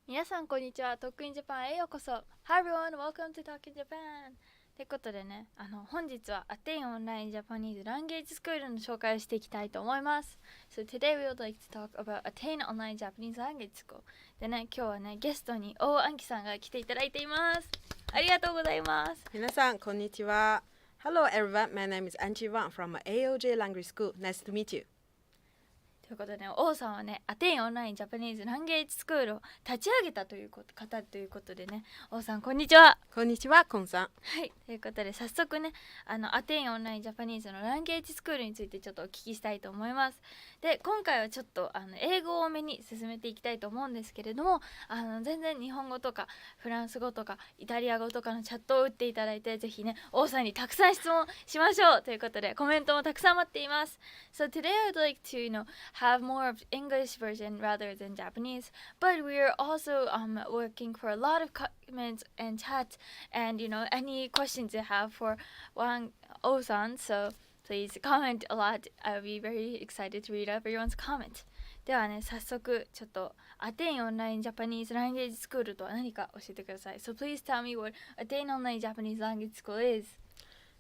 皆さんこんにちは。Talk in Japan へようこそ。Hi everyone, welcome to Talk in Japan. ということでね、本日は Attain オンラインジャパニーズランゲージスクールの紹介をしていきたいと思います。So today we would like to talk about Attain Online Japanese Language School. でね、今日はね、ゲストに大安喜さんが来ていただいています。ありがとうございます。皆さんこんにちは。Hello everyone, my name is Anchi Wang from AOJ Language School. Nice to meet you. ということで、ね、王さんはね、Attain オンラインジャパニーズランゲージスクールを立ち上げたという方ということでね、王さんこんにちは。こんにちは、コンさん。はい、ということで早速ね、Attain オンラインジャパニーズのランゲージスクールについてちょっとお聞きしたいと思います。で、今回はちょっと英語を多めに進めていきたいと思うんですけれども、全然日本語とかフランス語とかイタリア語とかのチャットを打っていただいて、ぜひね、王さんにたくさん質問しましょうということで、コメントもたくさん待っています。So today I would like to, have more of English version rather than Japanese, but we are also working for a lot of comments and chat and any questions you have for Wang Osan, so please comment a lot. I'll be very excited to read everyone's comment. ではね、早速ちょっとAttain Online Japanese Language School とは何か教えてください。So please tell me what Attain Online Japanese Language School is.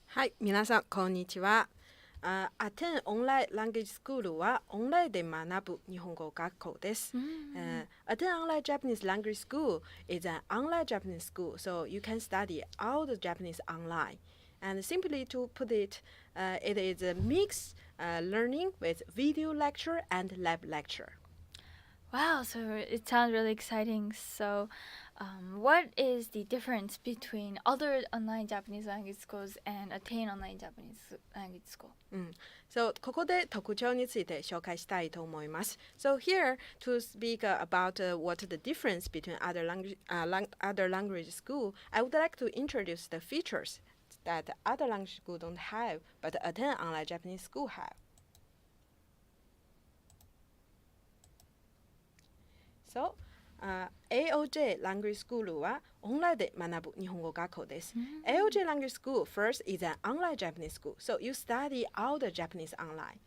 はい、皆さんこんにちは。Attain Online Language School はオンラインで学ぶ日本語学校です。Attain Online Japanese Language School is an online Japanese school, so you can study all the Japanese online. And simply to put it, it is a mixed learning with video lecture and lab lecture. Wow, so it sounds really exciting. So, what is the difference between other online Japanese language schools and Attain Online Japanese Language School? So, ここで特徴について紹介したいと思います。So, here to speak about what the difference between other language school, I would like to introduce the features that other language school don't have, but Attain Online Japanese School have. So, AOJ Language School はオンラインで学ぶ日本語学校です。AOJ Language School first is an online Japanese school, so you study all the Japanese online.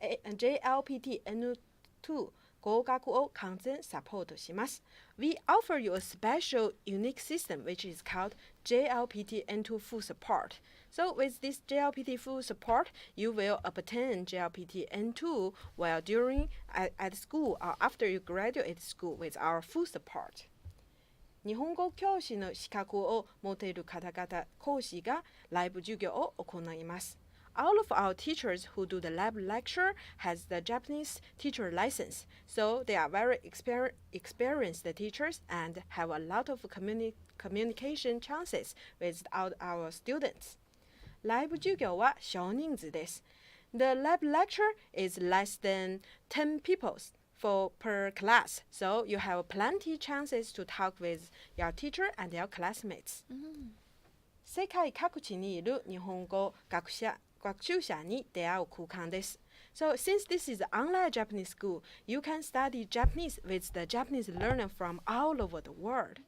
JLPT N2 合格を完全サポートします。We offer you a special unique system which is called JLPT N2 full support. So with this JLPT full support, you will obtain JLPT N2 while during at school or after you graduate school with our full support. 日本語教師の資格を持ている方々講師がライブ授業を行います。All of our teachers who do the lab lecture has the Japanese teacher license, so they are very experienced teachers and have a lot of communication chances with our students. ライブ授業は少人数です。The lab lecture is less than 10 people per class, so you have plenty chances to talk with your teacher and your classmates. 世界各地にいる日本語学習者に出会う空間です。So since this is an online Japanese school, you can study Japanese with the Japanese learner from all over the world.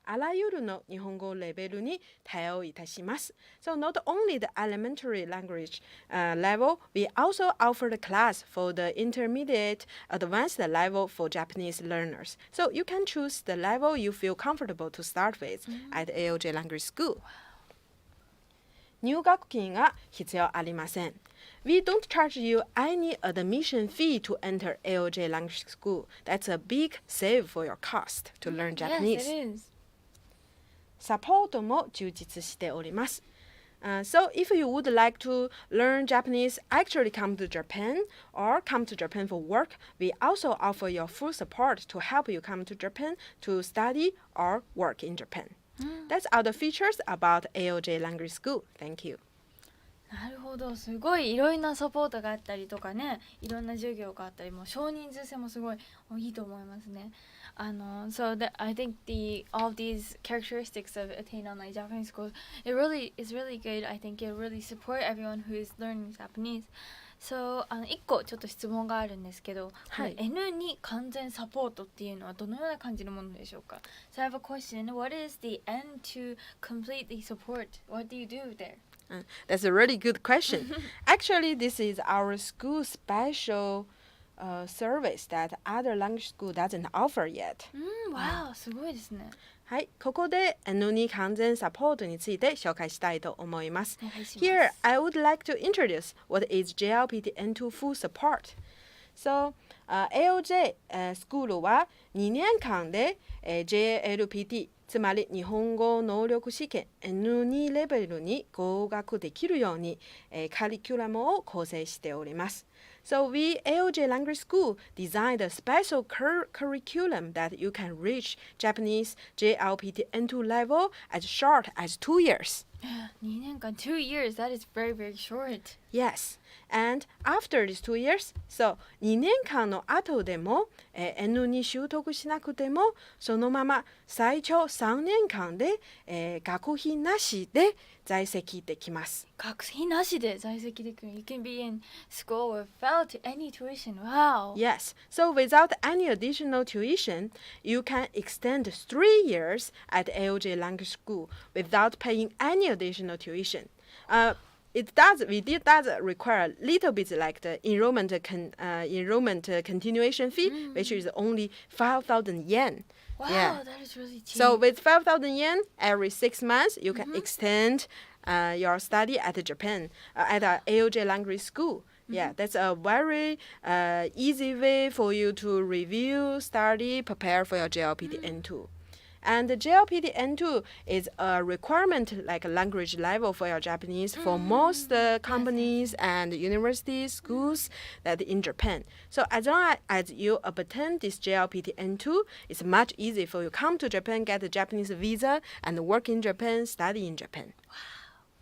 あらゆるの日本語レベルに対応いたします。So not only the elementary language level, we also offer the class for the intermediate advanced level for Japanese learners. So you can choose the level you feel comfortable to start with at AOJ Language School. 入学金が必要ありません。We don't charge you any admission fee to enter AOJ Language School. That's a big save for your cost to learn Japanese. Yes, it is. サポートも充実しております。So if you would like to learn Japanese, actually come to Japan or come to Japan for work, we also offer your full support to help you come to Japan to study or work in Japan. That's all the features about AOJ Language School. Thank you. なるほど、すごいいろんなサポートがあったりとかね、いろんな授業があったり、もう少人数制もすごいいいと思いますね。So I think all these characteristics of Attain Online Japanese School, it really is really good. I think it really support everyone who is learning Japanese. So 1個ちょっと質問があるんですけど、はい、N2 完全サポートっていうのはどのような感じのものでしょうか？ So I have a question. What is the N2 completely support? What do you do there? That's a really good question. Actually, this is our school special service that other language school doesn't offer yet. Wow, すごいですね。はい、ここで N2 完全サポートについて紹介したいと思います。お願いします。Here, I would like to introduce what is JLPT N2 full support. So, AOJ スクールは2年間で、JLPT つまり日本語能力試験 N2 レベルに合格できるように、カリキュラムを構成しております。So we AOJ Language School designed a special curriculum that you can reach Japanese JLPT N2 level as short as 2 years. 2年間 2 years, that is very, very short. Yes. And after these 2 years, so 2年間の後でも、N2 習得しなくてもそのまま最長3年間で、学費なしで在籍できます。学費なしで在籍できる。You can be in school without any tuition. Wow. Yes. So without any additional tuition, you can extend 3 years at AOJ Language School without paying any additional tuition. We did require a little bit like the enrollment continuation fee, which is only 5,000 yen. Wow, Yeah. that is really cheap. So with 5,000 yen every 6 months, you can extend your study at Japan at a AOJ Language School. Yeah, that's a very easy way for you to review, study, prepare for your JLPT N2. And the JLPT N2 is a requirement like a language level for your Japanese for most companies and universities, schools that in Japan. So as long as you obtain this JLPT N2, it's much easier for you come to Japan, get a Japanese visa, and work in Japan, study in Japan.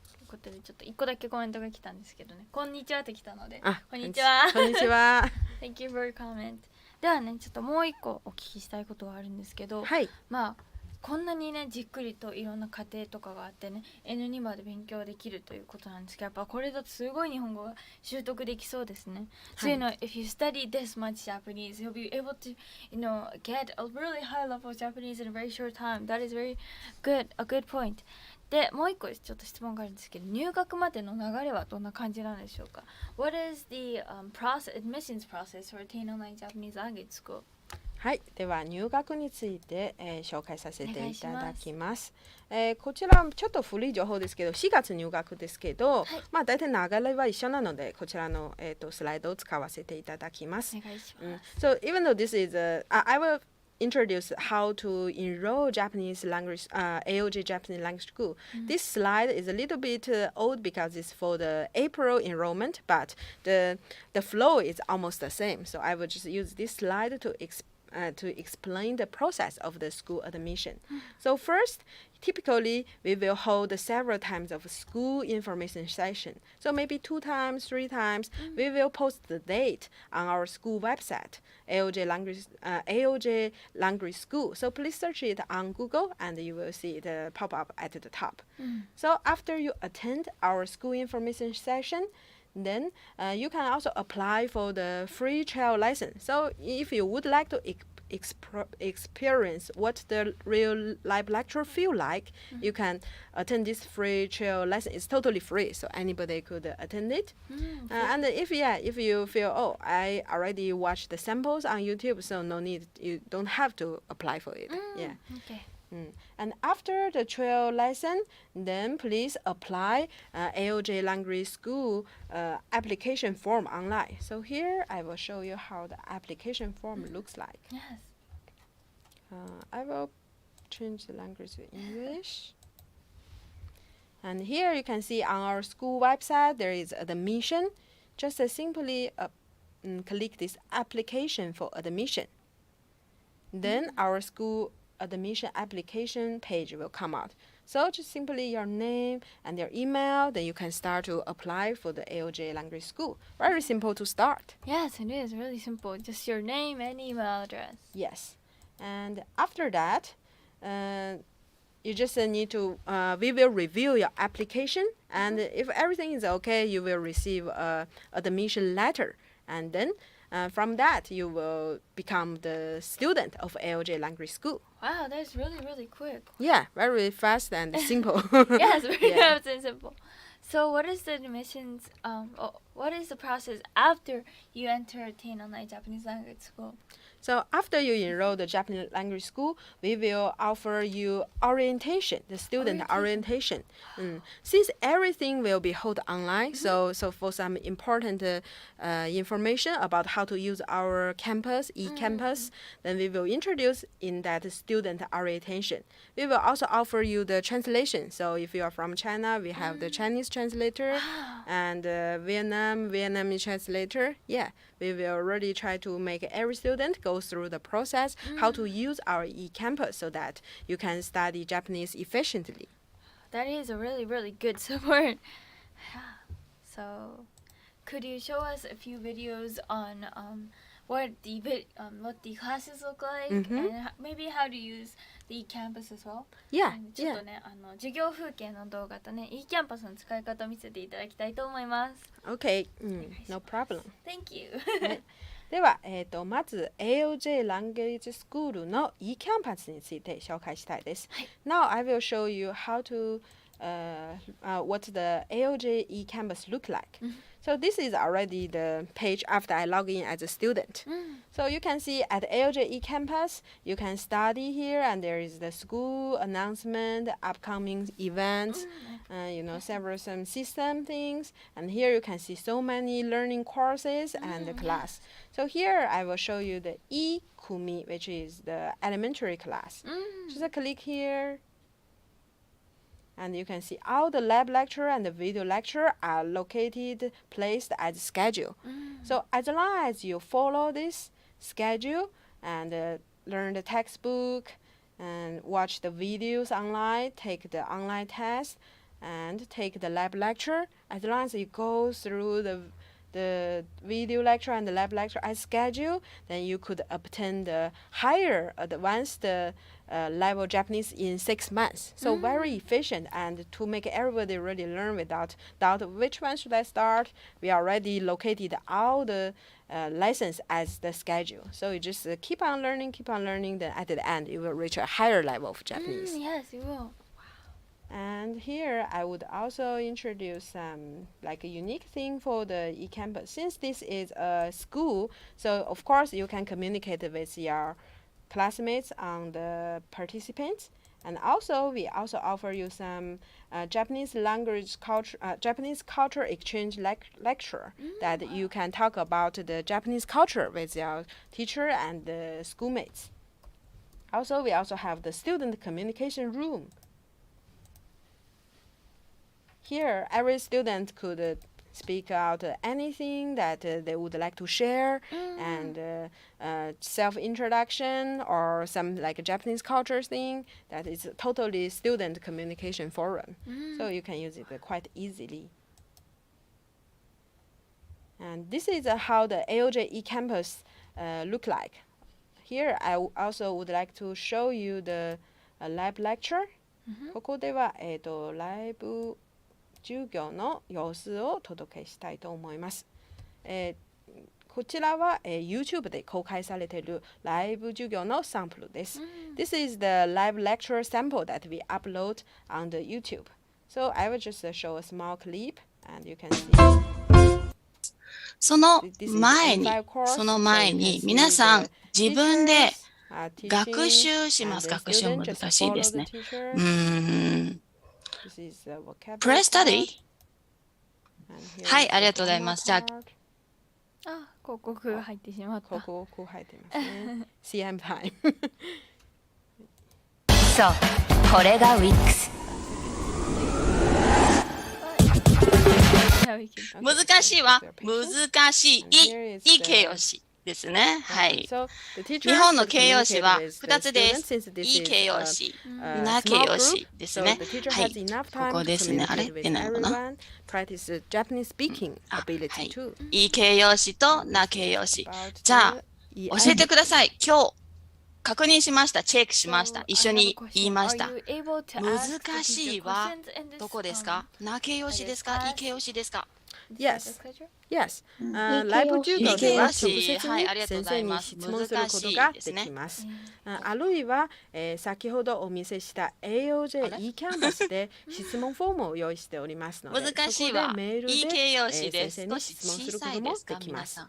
ということでちょっと1個だけコメントが来たんですけどね。こんにちはって来たので。あ、こんにちは。こんにちは。Thank you for your comment. ではね、ちょっともう一個お聞きしたいことがあるんですけど、はい。まあこんなにねじっくりといろんな過程とかがあってね N2 まで勉強できるということなんですけど、やっぱこれだとすごい日本語が習得できそうですね。So you know, if you study this much Japanese, you'll be able to, you know, get a really high level of Japanese in a very short time. That is very good, a good point. でもう一個ちょっと質問があるんですけど、入学までの流れはどんな感じなんでしょうか。 What is the admissions process for Attain Online Japanese Language School? はい、では入学について、紹介させていただきます。こちらちょっと古い情報ですけど、4月入学ですけど、まあ大体流れは一緒なので、こちらの、スライドを使わせていただきます。お願いします。So even though this is I will introduce how to enroll Japanese language AOJ Japanese language school. This slide is a little bit old because it's for the April enrollment, but the flow is almost the same. So I will just use this slide to explain the process of the school admission. So first, typically we will hold several times of school information session. So maybe 2 times, 3 times, we will post the date on our school website, AOJ Language School. So please search it on Google and you will see the pop-up at the top. So after you attend our school information session, then you can also apply for the free trial license. So if you would like to experience what the real live lecture feel like, you can attend this free trial license. It's totally free, so anybody could attend it. And if you feel, oh, I already watched the samples on YouTube, so no need, you don't have to apply for it. Yeah. Okay. And after the trial lesson, then please apply AOJ Language School application form online. So here I will show you how the application form looks like. Yes. I will change the language to English. And here you can see on our school website there is admission. Just simply click this application for admission. Then our school admission application page will come out. So just simply your name and your email, then you can start to apply for the AOJ Language School. Very simple to start. Yes, it is really simple. Just your name and email address. Yes. And after that, you just need to, we will review your application. And if everything is okay, you will receive an admission letter. And then from that, you will become the student of AOJ Language School. Wow, that's really, really quick. Yeah, very fast and simple. Yes, very fast and simple. So what is the admissions, what is the process after you enter Attain online Japanese language school? So after you enroll the Japanese language school, we will offer you orientation, the student orientation. Since everything will be held online, so for some important information about how to use our campus, e-campus, then we will introduce in that student orientation. We will also offer you the translation. So if you are from China, we have the Chinese translator and Vietnamese translator. Yeah, we will really try to make every student go through the process, how to use our e-campus so that you can study Japanese efficiently. That is a really, really good support. So, could you show us a few videos on what the classes look like, and maybe how to use the e-campus as well? Yeah, ちょっとね、授業風景の動画とね、e-campus の使い方を見せていただきたいと思います。Okay, no problem. Thank you. では、まず AOJ ランゲージスクールの e-campus について紹介したいです。Now I will show you how to what the AOJ e-campus look like. So this is already the page after I log in as a student. So you can see at AOJ e-campus, you can study here, and there is the school announcement, upcoming events, several some system things. And here you can see so many learning courses and the class. So here I will show you the e-kumi, which is the elementary class. Just click here. And you can see all the lab lecture and the video lecture are placed as schedule. So as long as you follow this schedule and learn the textbook and watch the videos online, take the online test and take the lab lecture, as long as you go through the video lecture and the lab lecture as schedule, then you could obtain the higher advanced level Japanese in 6 months. So very efficient, and to make everybody really learn without doubt which one should I start, we already located all the lessons as the schedule. So you just keep on learning, then at the end you will reach a higher level of Japanese. Yes, you will. And here I would also introduce like a unique thing for the e-campus. Since this is a school, so of course you can communicate with your classmates on the participants. And also we also offer you some Japanese culture exchange lecture that you can talk about the Japanese culture with your teacher and the schoolmates. Also, we also have the student communication room. Here, every student could speak out anything that they would like to share, and self-introduction or some like a Japanese culture thing. That is totally student communication forum. So you can use it quite easily. And this is how the AOJ e-campus look like. Here, I also would like to show you the lab lecture. ここでは、ライブ授業の様子をお届けしたいと思います。こちらは、YouTube で公開されているライブ授業のサンプルです。This is the live lecture sample that we upload on the YouTube. So I will just show a small clip and you can see. その前に皆さん自分で学習します。学習難しいですね。Press study? はい、ありがとうございます。じゃあ、広告が入ってしまった。広告入ってますね。CM タイム。そう、これが WIX。難しいわ。難しい。いい形容詞ですね。はい。日本の形容詞は2つです。いい形容詞、な形容詞ですね。はい。ここですね。あれ出ないのかな。はい。いい形容詞とな形容詞。じゃあ、教えてください。今日、確認しました。チェックしました。一緒に言いました。難しいはどこですか？な形容詞ですか？いい形容詞ですか？ Yes. Yes. ライブ授業では直接に先生に質問することができます。あるいは、先ほどお見せした AOJ E キャンバスで質問フォームを用意しておりますので、難しいわ。そこでメールで、いい形容詞で先生に質問することもできます。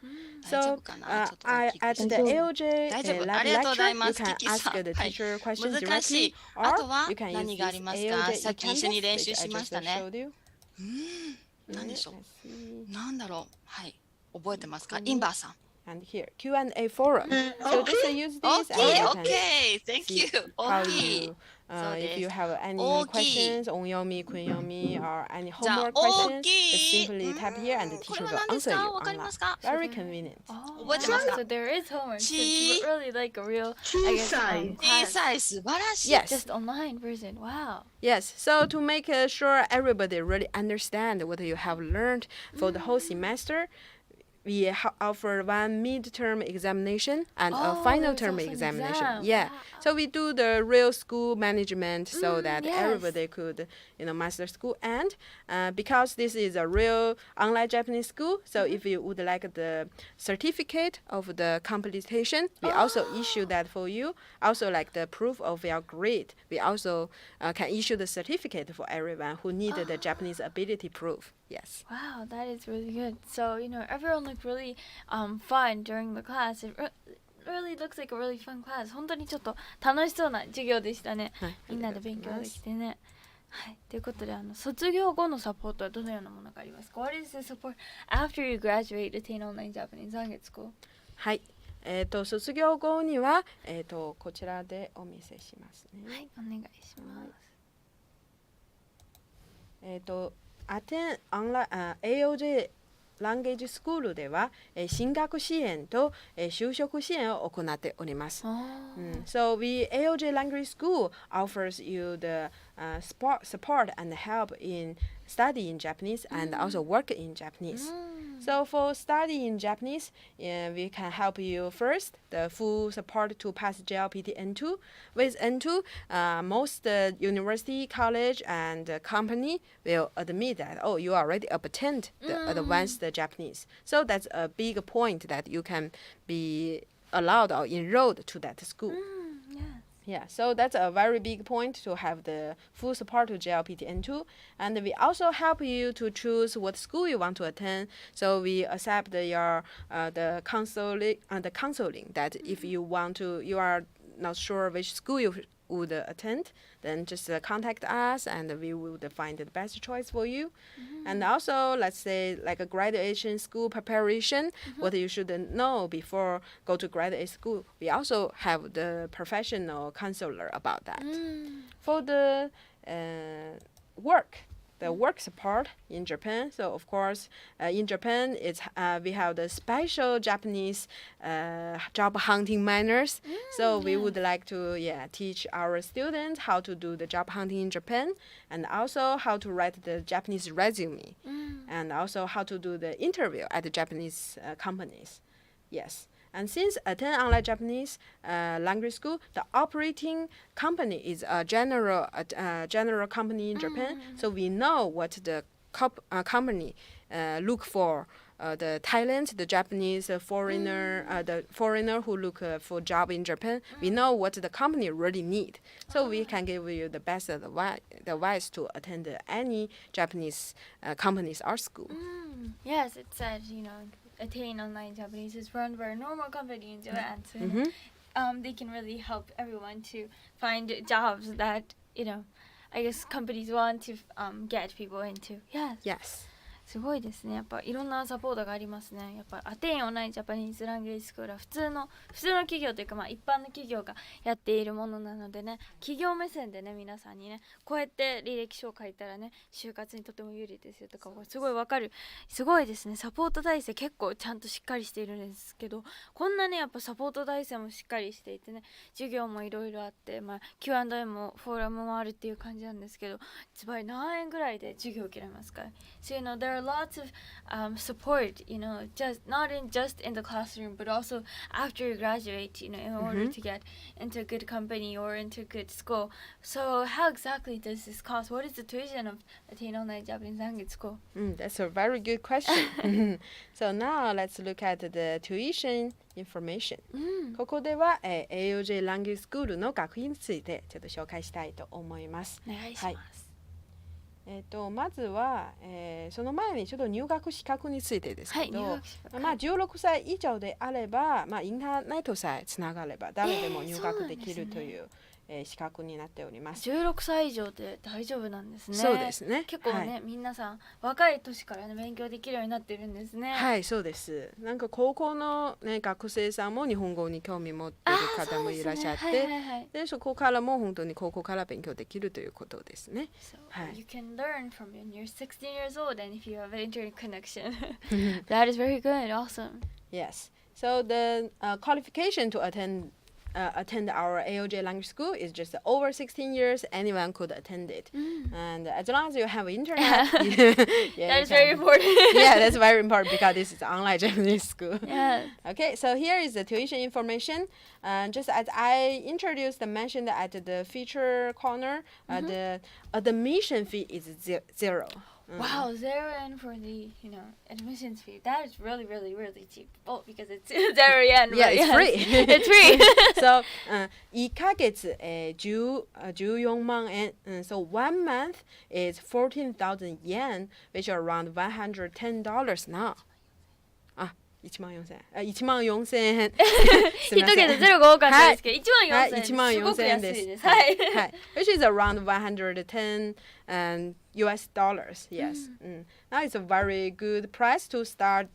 So, at the AOJ 大丈夫。 lab ありがとうござい lecture, ま you す。 can キキさ ask ん。 the はい。 teacher question 難し directly, い。あと or は you can use 何があります this か？ AOJ さっき一緒に練習しましたね。 showed you. 何でしょう？なんだろう？はい。覚えてますか？インバーさん。And here, Q&A forum. So just use this and you can Okay, thank see you. how 大きい。 you, if you have any 大きい。 questions, onyomi, kunyomi, or any じゃあ homework 大 questions, き just い。 simply tap here and the これ teacher は will 何です answer か？ you わかり online. ますか？ Very convenient. 覚えてますか？ So there is homework. So ち it's really like a real, I guess, 小 class. さい素晴らしい。 Yes. Just online version. Wow. Yes, so to make sure everybody really understand what you have learned for the whole semester, we offer one midterm examination and a final there's term also an examination. exam. Yeah, Wow. so we do the real school management so that yes. everybody could, master school. And because this is a real online Japanese school, so if you would like the certificate of the completion, we also issue that for you. Also like the proof of your grade, we also can issue the certificate for everyone who needed the Japanese ability proof. Yes. Wow, that is really good. So, everyone looked really fun during the class. It really looks like a really fun class. 本当にちょっと楽しそうな授業でしたね。はい、みんなで勉強できてね。はい、ということで卒業後のサポートはどのようなものがありますか？ What is the support after you graduate Attain Online Japanese Language School? はい。卒業後には、こちらでお見せしますね。はい、お願いします。Attain AOJ ランゲージスクールでは、進学支援と、就職支援を行っております。So we AOJ Language School offers you the support and help in studying Japanese and also work in Japanese. So for study in Japanese, we can help you first, the full support to pass JLPT N2. With N2, most university, college, and company will admit that, oh, you already obtained the advanced Japanese. So that's a big point that you can be allowed or enrolled to that school. Yeah, so that's a very big point to have the full support to JLPT N2. And we also help you to choose what school you want to attend. So we accept your the counseling that if you are not sure which school you would attend, then just contact us and we will find the best choice for you. And also, let's say like a graduation school preparation, what you should know before go to graduate school. We also have the professional counselor about that. For the work support in Japan. So of course, in Japan, we have the special Japanese job hunting manners. So we would like to teach our students how to do the job hunting in Japan, and also how to write the Japanese resume, and also how to do the interview at the Japanese companies. Yes. And since Attain Online Japanese Language School, the operating company is a general company in Japan, so we know what the company look for. The talent, the Japanese foreigner, the foreigner who look for job in Japan, we know what the company really need. So we can give you the best advice to attend any Japanese companies or school. Yes, it said, Attain Online Japanese is run by a normal company in Japan. So, they can really help everyone to find jobs that, I guess companies want to get people into. Yes. すごいですね。やっぱいろんなサポートがありますね。やっぱアテインオンラインジャパニーズランゲージスクールは普通の企業というか、一般の企業がやっているものなのでね、企業目線でね、皆さんにね、こうやって履歴書を書いたらね、就活にとても有利ですよとかすごいわかる。すごいですね。サポート体制結構ちゃんとしっかりしているんですけど、こんなねやっぱサポート体制もしっかりしていてね、授業もいろいろあって、Q&A もフォーラムもあるっていう感じなんですけど、つまり何円ぐらいで授業を受けられますか？ So there are lots of support, just not just in the classroom, but also after you graduate, in order to get into a good company or into a good school. So how exactly does this cost? What is the tuition of Attain Online Japanese Language School? That's a very good question. So now let's look at the tuition information. ここでは、AOJ ランゲージスクールの学費についてちょっと紹介したいと思います。お願いします。まずは、その前にちょっと入学資格についてですけど、入学資格、16歳以上であれば、インターネットさえつながれば誰でも入学できるという、資格になっております。16歳以上で大丈夫なんですね。そうですね。結構ね、皆さん若い年からね勉強できるようになってるんですね。はい、そうです。なんか高校の、学生さんも日本語に興味持っている方もいらっしゃって、でそこからも本当に高校から勉強できるということですね。So, you can learn from when you're 16 years old, and if you have an internet connection, that is very good. Awesome. Yes. So the qualification to attend our AOJ language school is just over 16 years. Anyone could attend it, and as long as you have internet, that is very important. Yeah, that's very important because this is online Japanese school. Yeah. Okay, so here is the tuition information. Just as I mentioned at the feature corner, the admission fee is zero. Wow, 0 yen for the admissions fee. That is really, really, really cheap. Well, because it's 0 yen. Yeah, it's free. It's free. So 1ヶ月14万円. So 1 month is 14,000 yen, which are around $110 now. 14,000円。一桁ゼロが多かったですけど、14,000円です。すごく安いです。はい。Which is around $110 US dollars. Yes. Now it's a very good price to start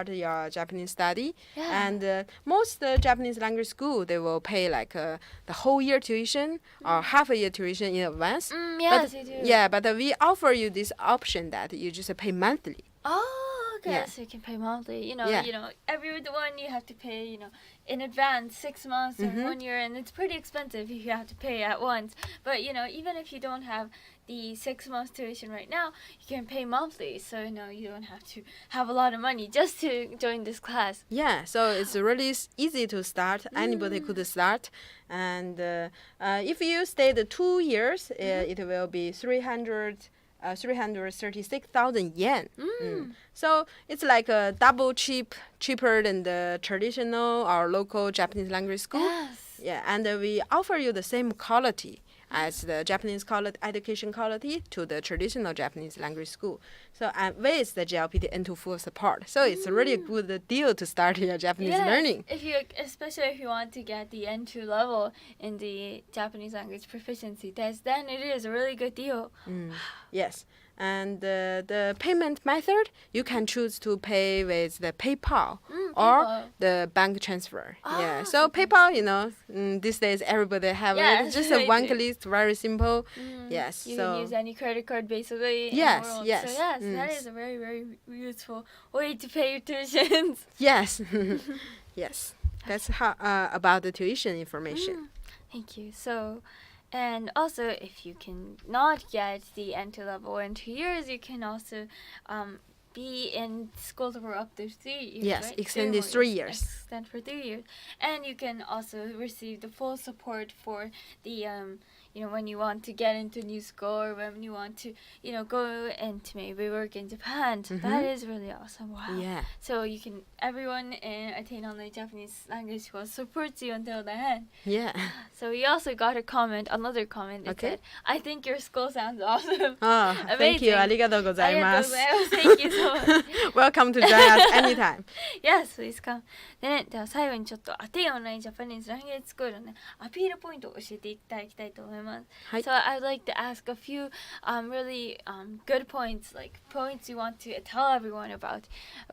your Japanese study. Yeah. And most Japanese language school they will pay like the whole year tuition or half a year tuition in advance. Yes, they do. Yeah, but we offer you this option that you just pay monthly. Oh, okay. Yeah. So you can pay monthly. Yeah. Every one you have to pay, in advance, 6 months or 1 year, and it's pretty expensive if you have to pay at once. But even if you don't have the 6 months tuition right now, you can pay monthly, so you don't have to have a lot of money just to join this class. Yeah, so it's really easy to start. Anybody could start, and if you stay the 2 years, it will be 336,000 yen. So it's like a double cheaper than the traditional or local Japanese language school. Yes. Yeah, and we offer you the same quality as the Japanese education quality to the traditional Japanese language school. So with the JLPT N2 full support. So it's really a good deal to start your Japanese learning. Especially if you want to get the N2 level in the Japanese language proficiency test, then it is a really good deal. Yes. And the payment method, you can choose to pay with the PayPal or the bank transfer. Yeah. So PayPal, these days everybody have it. Just a one click, very simple. Yes. You can use any credit card basically. Yes. So yes, that is a very, very useful way to pay your tuitions. Yes. Yes. That's how about the tuition information. Thank you. So. And also, if you can not get the N2 level in 2 years, you can also be in school for up to 3 years. Yes, right? extended 3 years. Extend for 3 years. And you can also receive the full support for the when you want to get into new school or when you want to, go and to maybe work in Japan. So that is really awesome. Wow. Yeah. So everyone in Attain Online Japanese Language School supports you until the end. Yeah. So we also got another comment. It said, I think your school sounds awesome. Oh, thank you. ありがとうございます。Thank you so much. Welcome to join us anytime. Yes, please come. では最後にちょっとAttain Online Japanese Language School のね、アピールポイントを教えていただきたいと思います。So I'd like to ask a few really good points, like points you want to tell everyone about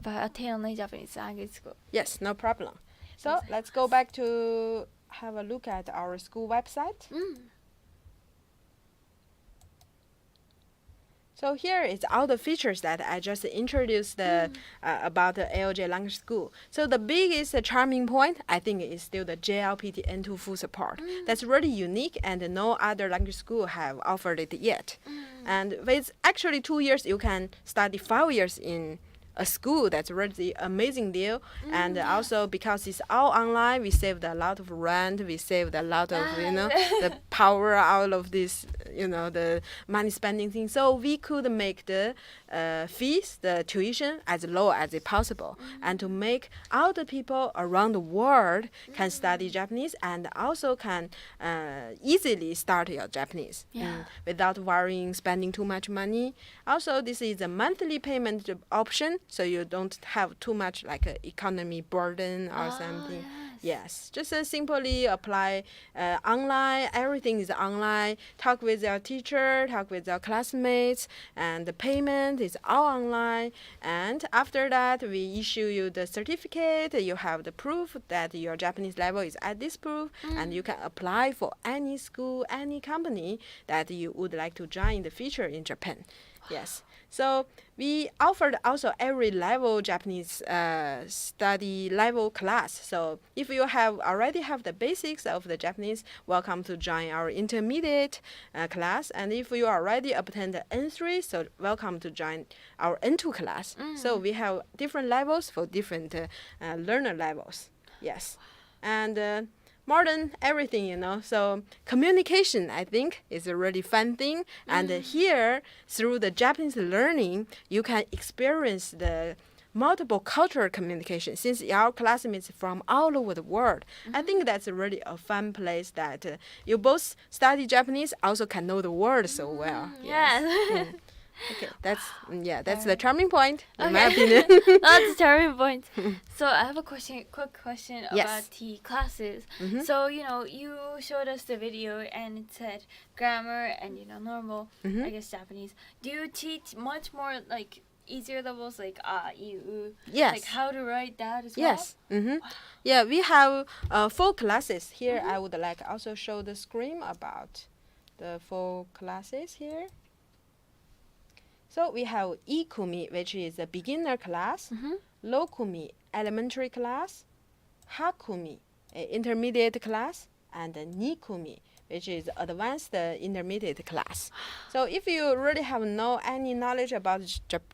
Attain Online Japanese Language School. Yes, no problem. So let's go back to have a look at our school website. So here is all the features that I just introduced about the AOJ language school. So the biggest charming point, I think, is still the JLPT N2 full support. That's really unique, and no other language school have offered it yet. And with actually 2 years, you can study 5 years in a school. That's really amazing deal. And also because it's all online, we saved a lot of rent, we saved a lot of the power out of this, the money spending thing. So we could make the fees, the tuition, as low as it possible, and to make all the people around the world can study Japanese and also can easily start your Japanese without worrying spending too much money. Also, this is a monthly payment option, so you don't have too much like an economy burden or something. Yes, just simply apply online. Everything is online. Talk with your teacher, talk with your classmates, and the payment is all online. And after that, we issue you the certificate. You have the proof that your Japanese level is at this proof, and you can apply for any school, any company that you would like to join in the future in Japan. Yes. So we offered also every level Japanese study level class. So if you already have the basics of the Japanese, welcome to join our intermediate class. And if you already obtained the N3, so welcome to join our N2 class. So we have different levels for different learner levels. Yes. And more than everything, so communication, I think, is a really fun thing. And here, through the Japanese learning, you can experience the multiple cultural communication since our classmates from all over the world. I think that's really a fun place that you both study Japanese, also can know the world so well. Yes. Okay, that's the charming point, in my opinion. That's the charming point. So I have a quick question Yes. about the classes. So, you showed us the video and it said grammar and, normal, I guess, Japanese. Do you teach much more, like, easier levels, like you, Yes. like how to write that as Yes. well? Yeah, we have 4 classes. Here I would like also show the screen about the 4 classes here. So we have Ikumi, which is a beginner class, Lokumi, elementary class, Hakumi, intermediate class, and Nikumi, which is advanced intermediate class. So if you really have any knowledge about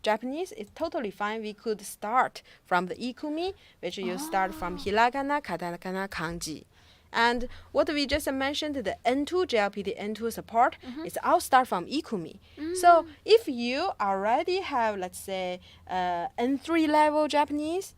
Japanese, it's totally fine. We could start from the Ikumi, which you start from hiragana, katakana, kanji. And what we just mentioned, the N2, JLPT N2 support, it's all start from Ikumi. So if you already have, let's say, N3 level Japanese,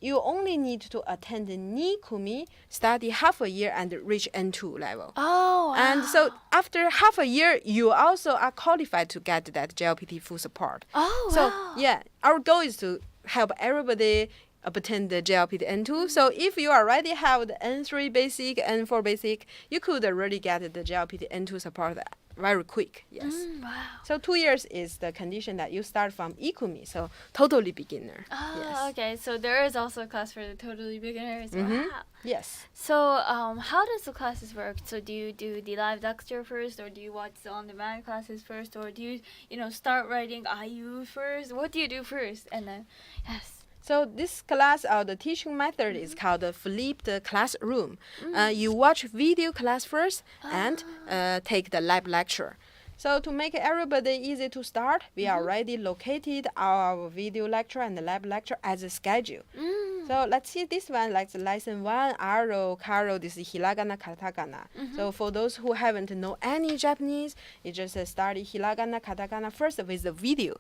you only need to attend the Nikumi, study half a year, and reach N2 level. Oh, wow. And so after half a year, you also are qualified to get that JLPT full support. Oh, So wow. yeah, our goal is to help everybody obtain the JLPT N2. So if you already have the N3 basic, N4 basic, you could really get the JLPT N2 support very quick. Yes. Wow. So 2 years is the condition that you start from Ikumi, so totally beginner. Oh, Yes. okay. So there is also a class for the totally beginners. Wow. Yes. So how does the classes work? So do you do the live lecture first, or do you watch the on-demand classes first, or do you, start writing IU first? What do you do first? And then, yes. So this class or the teaching method is called the flipped classroom. You watch video class first and take the live lecture. So to make everybody easy to start, we already located our video lecture and the lab lecture as a schedule. So let's see this one, like the lesson 1, Aro, Karo, this is hiragana, katakana. So for those who haven't know any Japanese, you just study hiragana, katakana first with the video.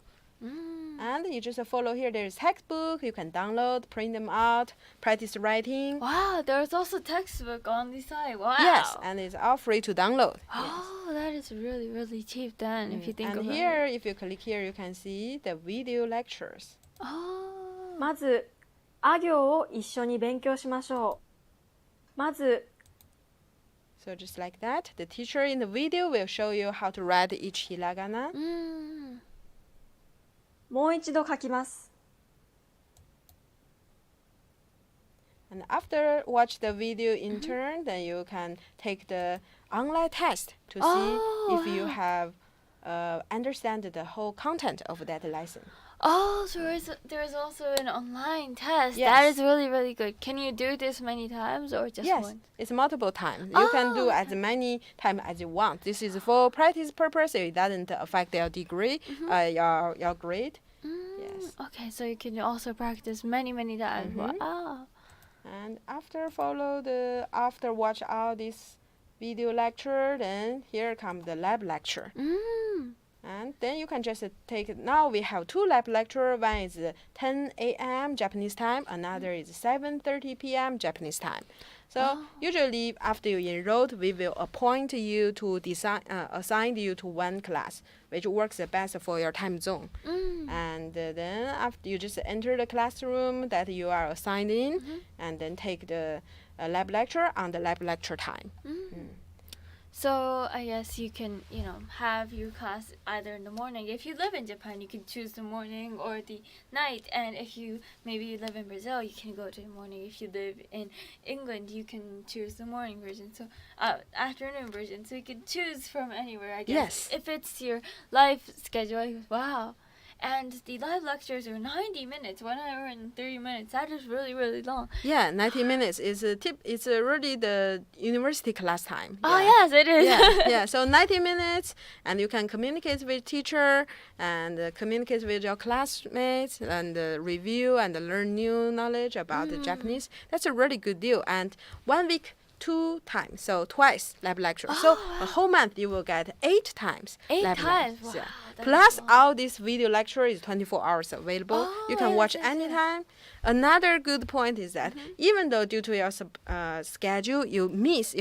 And you just follow here. There's textbook. You can download, print them out, practice writing. Wow, there's also textbook on the side. Wow. Yes, and it's all free to download. Oh, that is really, really cheap then, if you think And about here, it. if you click here, you can see the video lectures. Oh. まず、あ行を一緒に勉強しましょう。まず、 So just like that, the teacher in the video will show you how to write each hiragana. もう一度書きます。 And after watch the video in turn, then you can take the online test to see if you have understand the whole content of that lesson. Oh, so there's also an online test. Yes. That is really, really good. Can you do this many times or just Yes, once? it's multiple times. You can do as okay. many times as you want. This is for practice purpose. It doesn't affect your degree, your grade. Yes. Okay, so you can also practice many, many times. Wow. And after watch all this video lecture, then here comes the lab lecture. And then you can just take, now we have 2 lab lecture. One is 10 a.m. Japanese time, another is 7:30 p.m. Japanese time. So usually after you enrolled, we will appoint you to assign you to one class, which works the best for your time zone. And then after you just enter the classroom that you are assigned in, and then take the lab lecture on the lab lecture time. So I guess you can, have your class either in the morning. If you live in Japan, you can choose the morning or the night. And if you live in Brazil, you can go to the morning. If you live in England, you can choose the morning version. So afternoon version. So you can choose from anywhere, I guess. Yes. If it's your life schedule. Wow. And the live lectures are 90 minutes, 1 hour and 30 minutes. That is really, really long. Yeah, 90 minutes is it's really the university class time. Oh, yes, it is. Yeah. So 90 minutes, and you can communicate with teacher and communicate with your classmates and review and learn new knowledge about the Japanese. That's a really good deal. And 1 week, 2 times, so twice lab lecture. So a whole month you will get 8 times. 8 lab times. lecture. Wow. Yeah. Plus all this video lecture is 24 hours available. You can watch yes. anytime. Another good point is that even though due to your schedule you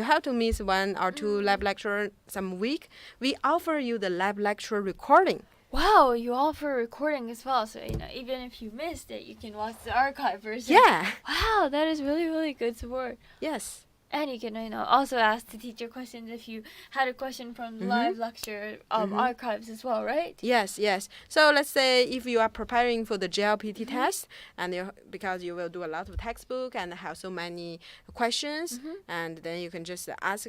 have to miss 1 or 2 lab lecture some week, we offer you the lab lecture recording. Wow, you offer recording as well. So, even if you missed it, you can watch the archive version. Yeah. Wow, that is really, really good support. Yes. And you can, also ask the teacher questions if you had a question from the live lecture archives as well, right? Yes. So let's say if you are preparing for the JLPT test, and because you will do a lot of textbook and have so many questions, and then you can just ask.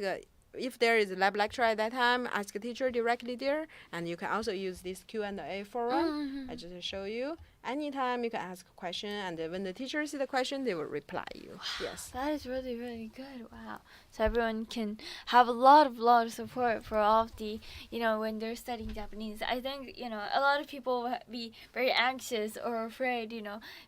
If there is a lab lecture at that time, ask a teacher directly there, and you can also use this Q&A forum. I just show you. Anytime you can ask a question, and when the teacher sees the question, they will reply you. Wow, Yes. That is really, really good. Wow. So everyone can have a lot of support for all of the, when they're studying Japanese. I think, a lot of people will be very anxious or afraid,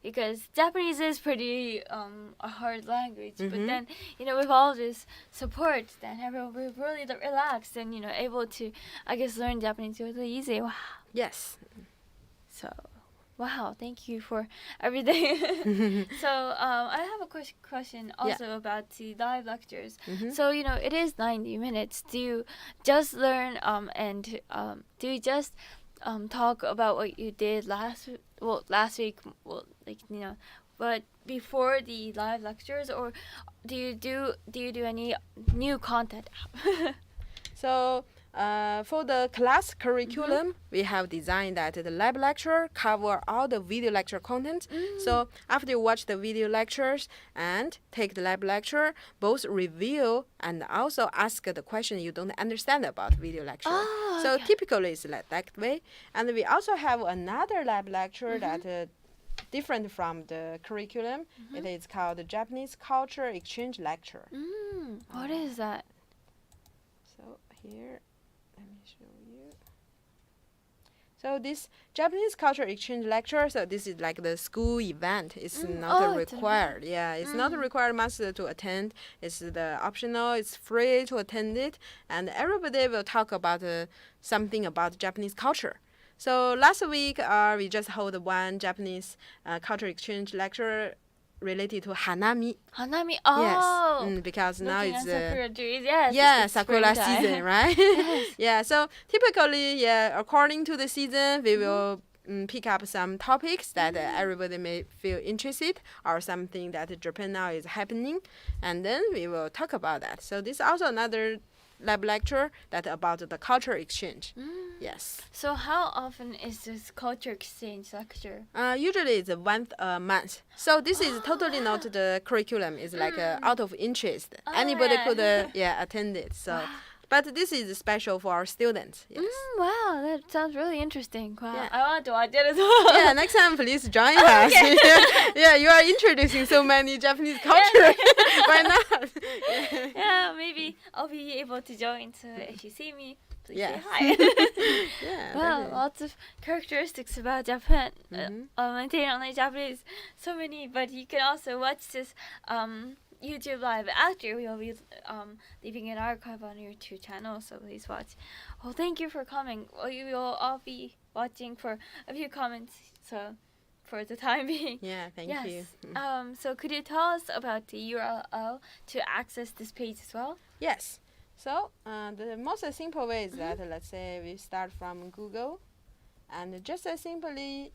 because Japanese is pretty a hard language. But then, with all this support, then everyone will be really relaxed and, able to, I guess, learn Japanese really easy. Wow. Yes. So, wow, thank you for everything. So, I have a question also about the live lectures. So, it is 90 minutes. Do you just learn and do you just talk about what you did last week, but before the live lectures, or do you do any new content? So, for the class curriculum, we have designed that the lab lecture cover all the video lecture content. So after you watch the video lectures and take the lab lecture, both review and also ask the question you don't understand about video lecture. So typically it's like that way. And we also have another lab lecture that different from the curriculum. It is called the Japanese Culture Exchange Lecture. What is that? So here, let me show you. So this Japanese Culture Exchange Lecture, so this is like the school event. It's not required. It's not a required must to attend. It's the optional. It's free to attend it, and everybody will talk about something about Japanese culture. So last week, we just hold one Japanese culture exchange lecture related to hanami. Hanami. Oh. Yes. Because now it's sakura trees. Yes. Yeah, sakura season, right? Yeah. So typically, according to the season, we will pick up some topics that everybody may feel interested, or something that Japan now is happening, and then we will talk about that. So this is also another lab lecture that about the culture exchange. Yes. So how often is this culture exchange lecture? Usually it's once a month. So this is totally not the curriculum. It's like out of interest. Anybody could attend it. So But this is special for our students. Yes. Wow, that sounds really interesting. Wow, Yeah. I want to watch it as well. Yeah, next time please join us. Yeah, you are introducing so many Japanese culture. Why not? Yeah, maybe I'll be able to join. So if you see me, please Yeah. say hi. Yeah. Wow, definitely. lots of characteristics about Japan. Mhm. Attain online Japanese, so many. But you can also watch this YouTube live after. We'll be leaving an archive on your YouTube channel, so please watch. Well, thank you for coming. Well, you will all be watching for a few comments. So for the time being. Yeah, thank Yes. you. So could you tell us about the URL to access this page as well? Yes. So the most simple way is that let's say we start from Google, and just simply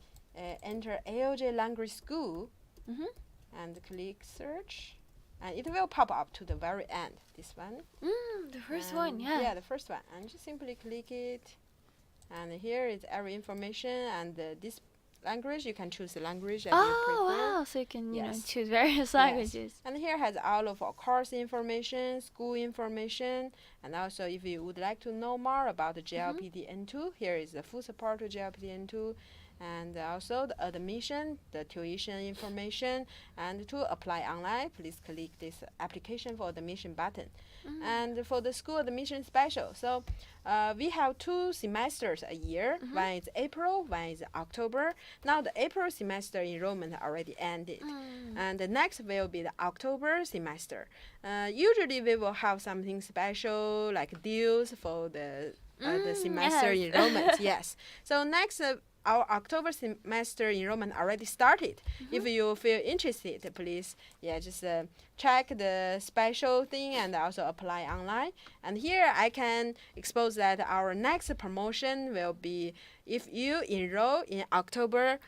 enter AOJ Language School, and click search, and it will pop up to the very end. This one. The first one, yeah. Yeah, the first one, and just simply click it, and here is every information, and this language you can choose the language that you Oh prefer. wow! So you can Yes. choose various languages. And here has all of our course information, school information, and also if you would like to know more about the JLPT N2, here is the full support to JLPT N2, and also the admission, the tuition information, and to apply online, please click this application for admission button. And for the school admission special, so we have 2 semesters a year. One is April, one is October. Now the April semester enrollment already ended, and the next will be the October semester. Usually we will have something special like deals for the semester yes. enrollment. Yes. So next. Our October semester enrollment already started. If you feel interested, please, just check the special thing and also apply online. And here I can expose that our next promotion will be if you enroll in October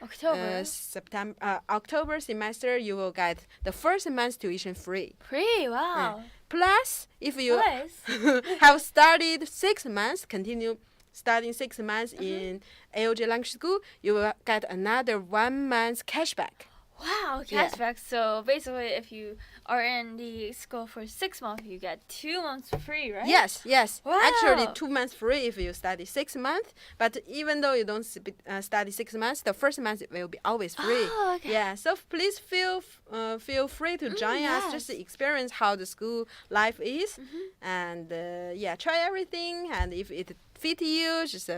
semester, you will get the first month's tuition free. Free, wow. Plus, if you Nice. have studied 6 months, continue studying 6 months in AOJ language school, you will get another 1 month cashback. Wow, Yeah. cashback. So basically, if you are in the school for 6 months, you get 2 months free, right? Yes. Wow. Actually, 2 months free if you study 6 months. But even though you don't study 6 months, the first month will be always free. Oh, okay. Yeah. So please feel free to join us, just to experience how the school life is, and try everything. And if it fits you, just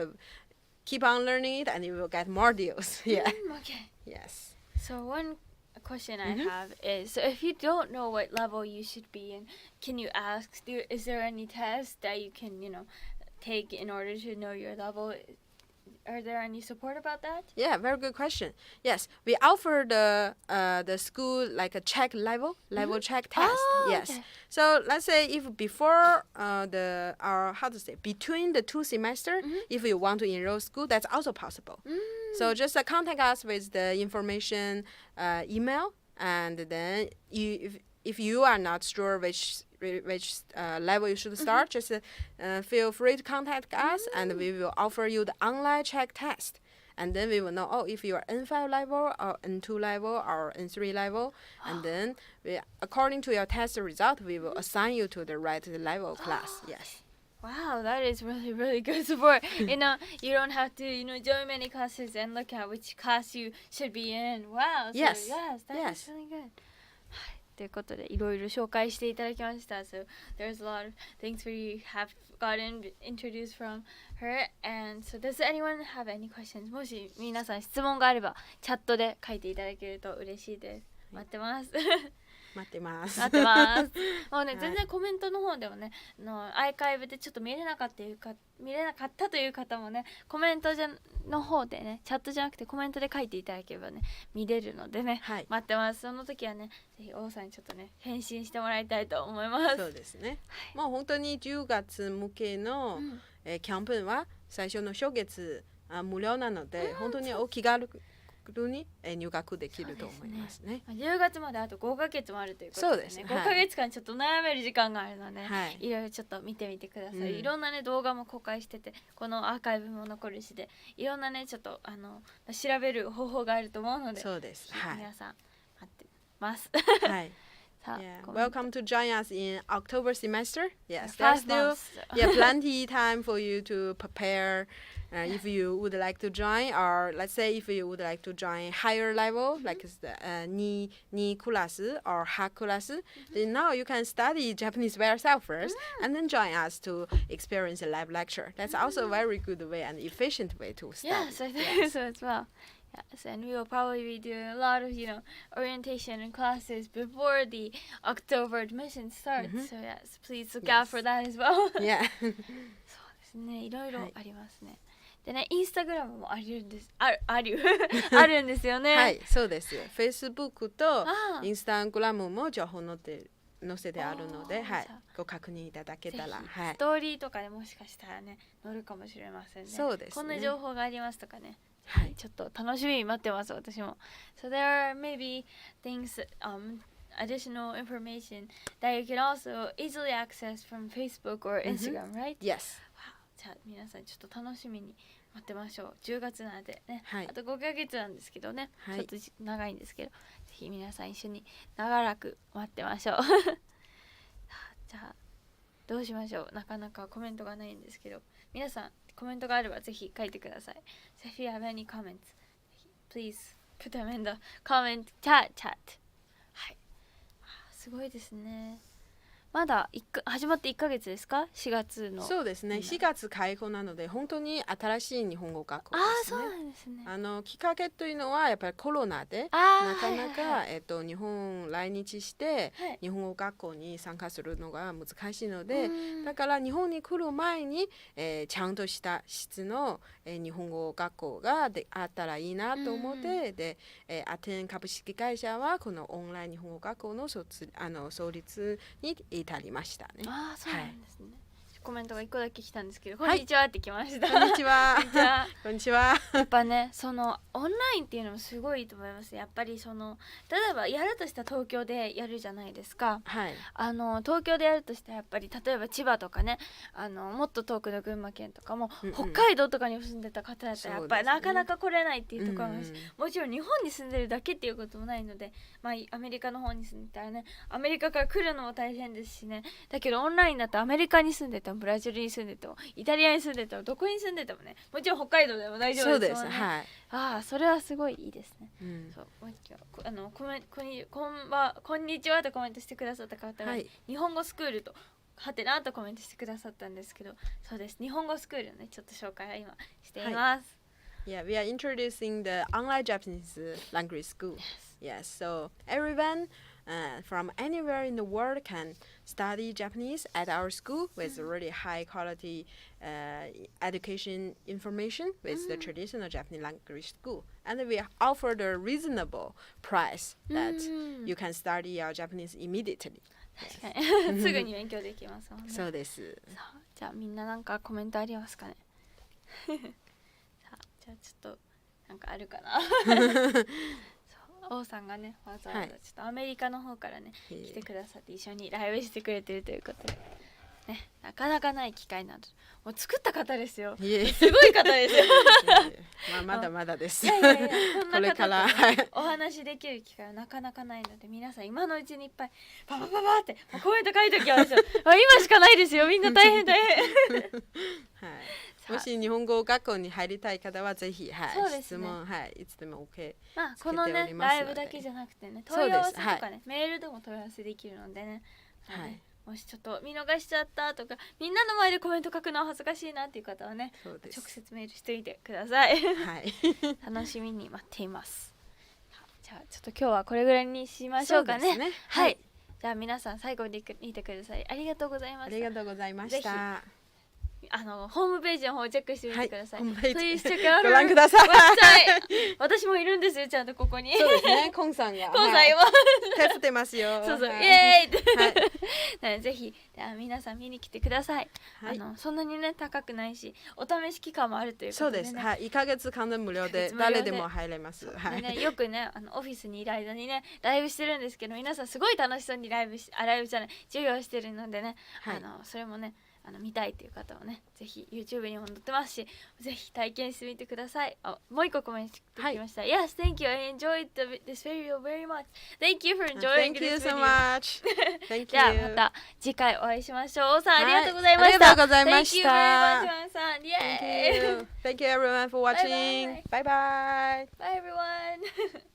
keep on learning it, and you will get more deals. Yeah. Okay. Yes. So one question I have is, so if you don't know what level you should be in, can you ask, is there any test that you can, take in order to know your level? Are there any support about that? Yeah, very good question. Yes, we offer the school like a check level check test. Oh, Yes. okay. So let's say if before between the 2 semester, if you want to enroll school, that's also possible. So just contact us with the information email, and then if you are not sure which level you should start, just feel free to contact us, and we will offer you the online check test. And then we will know, if you are N5 level or N2 level or N3 level. And then according to your test result, we will assign you to the right level class. Yes. Wow, that is really, really good support. You don't have to, join many classes and look at which class you should be in. Wow. So Yes. that is really good. ということでいろいろ紹介していただきました。So there's a lot of things we have gotten introduced from her. And so does anyone have any questions? もし皆さん質問があればチャットで書いていただけると嬉しいです。待ってます。待ってます。待ってます。もうね、はい全然コメントの方でもね、アーカイブでちょっと見れなかったという方もね、コメントの方でね、チャットじゃなくてコメントで書いていただければね、見れるのでね、はい待ってます。その時はね、ぜひ王さんにちょっとね、返信してもらいたいと思います。そうですね。もう本当に10月向けの、キャンペーンは最初の初月無料なので、本当にお気軽に入学できると思いますね。10月まであと5ヶ月もあるということでね。そうですね。5ヶ月間ちょっと悩める時間があるので、はいろいろちょっと見てみてください。いろんなね動画も公開してて、このアーカイブも残るしで、いろんなねちょっと調べる方法があると思うので、そうです。はい。皆さん待ってます。はい。Welcome to join us in October semester. Yes, there's 5 still months. plenty time for you to prepare. If you would like to join, or let's say if you would like to join higher level, like the ni class or ha class, then now you can study Japanese by yourself first, and then join us to experience a live lecture. That's also a very good way and efficient way to study. Yes, I think so as well. Yes, and we will probably be doing a lot of, orientation and classes before the October admission starts. So yes, please look out for that as well. Yeah. そうですね、いろいろありますね。でね、インスタグラムもあるんです。あるんですよね。はい、そうです。Facebook とあーインスタグラムも情報載せてあるので、はい、ご確認いただけたら、はい。ストーリーとかでもしかしたらね、載るかもしれませんね。そうですね。こんな情報がありますとかね。はい、ちょっと楽しみに待ってます、私も。So there are maybe things, additional information that you can also easily access from Facebook or Instagram, right? Yes. じゃあ皆さんちょっと楽しみに待ってましょう。10月なんでね、はい、あと5ヶ月なんですけどね、はい、ちょっと長いんですけど、ぜひ皆さん一緒に長らく待ってましょう。じゃあどうしましょう。なかなかコメントがないんですけど、皆さんコメントがあればぜひ書いてください。So if you have any comments, please put them in the comment chat. はい。すごいですね。まだ始まって1ヶ月ですか？4月の。そうですね。4月開校なので本当に新しい日本語学校ですね。そうなんですね。きっかけというのはやっぱりコロナでなかなか、日本来日して日本語学校に参加するのが難しいので、だから日本に来る前に、ちゃんとした質の、日本語学校があったらいいなと思って、で、Attain 株式会社はこのオンライン日本語学校の創立に至りましたね。ああ、そうなんですね。コメントが1個だけ来たんでこんにちはって来ました。こんにちは。こんにちは。やっぱね、そのオンラインっていうのもすごいいいと思います。やっぱりその例えばやるとしたら東京でやるじゃないですか。はい。東京でやるとしたらやっぱり例えば千葉とかね、もっと遠くの群馬県とかも、北海道とかに住んでた方だったらやっぱりなかなか来れないっていうところもあるし、もちろん日本に住んでるだけっていうこともないので、まあアメリカの方に住んでたらね、アメリカから来るのも大変ですしね。だけどオンラインだとアメリカに住んでてもブラジルに住んでてもイタリアに住んでてもどこに住んでてもね、もちろん北海道でも大丈夫ですもんね。そうです。はい。ああ、それはすごいいいですね。そうこんにちはとコメントしてくださった方が、日本語スクールとはてなとコメントしてくださったんですけど、そうです。日本語スクールのねちょっと紹介を今しています。Yeah, we are introducing the online Japanese language school. Yes, so everyone from anywhere in the world can study Japanese at our school with really high quality education information with the traditional Japanese language school. And we offer the reasonable price that you can study our Japanese immediately. 確かにすぐに勉強できますもんね。そうです。じゃあみんななんかコメントありますかね。じゃあちょっとなんかあるかな。王さんがねわざわざちょっとアメリカの方からね、来てくださって一緒にライブしてくれてるということでね、なかなかない機会などもう作った方ですよ。すごい方ですよ。まだまだです。こんな方とお話できる機会はなかなかないので、皆さん今のうちにいっぱいパパパパってコメント書いておきましょう。今しかないですよ。みんな大変大変。もし日本語学校に入りたい方はぜひ、質問、いつでも OK。このねライブだけじゃなくてね、問い合わせとかね、メールでも問い合わせできるのでね。もしちょっと見逃しちゃったとか、みんなの前でコメント書くのは恥ずかしいなっていう方はね、直接メールしてみてください。楽しみに待っています。じゃあちょっと今日はこれぐらいにしましょうかね。はい。じゃあ皆さん最後まで見てください。ありがとうございました。ありがとうございました。ホームページの方をチェックしてみてください。ご覧ください。私もいるんですよ、ちゃんとここに。そうですね、コンさんが。コンさんよ。手振ってますよ。そうそう、イエーイって。ぜひ皆さん見に来てください。そんなにね高くないし、お試し期間もあるということでね。そうです。1ヶ月間で無料で誰でも入れます。よくねオフィスにいる間にねライブしてるんですけど、皆さんすごい楽しそうに授業してるのでね、それもね見たいという方はね、ぜひ YouTube にも載ってますし、ぜひ体験してみてください。もう一個コメントしてきました。Yes, thank you. I enjoyed this video very much. Thank you for enjoying Thank this you video. so much. Thank じゃあ you. また次回お会いしましょう。王さん、ありがとうございました。ありがとうございました。 Thank you very much, 王さん。イ Thank エーイ you. Thank you everyone for watching. Bye bye. Bye everyone.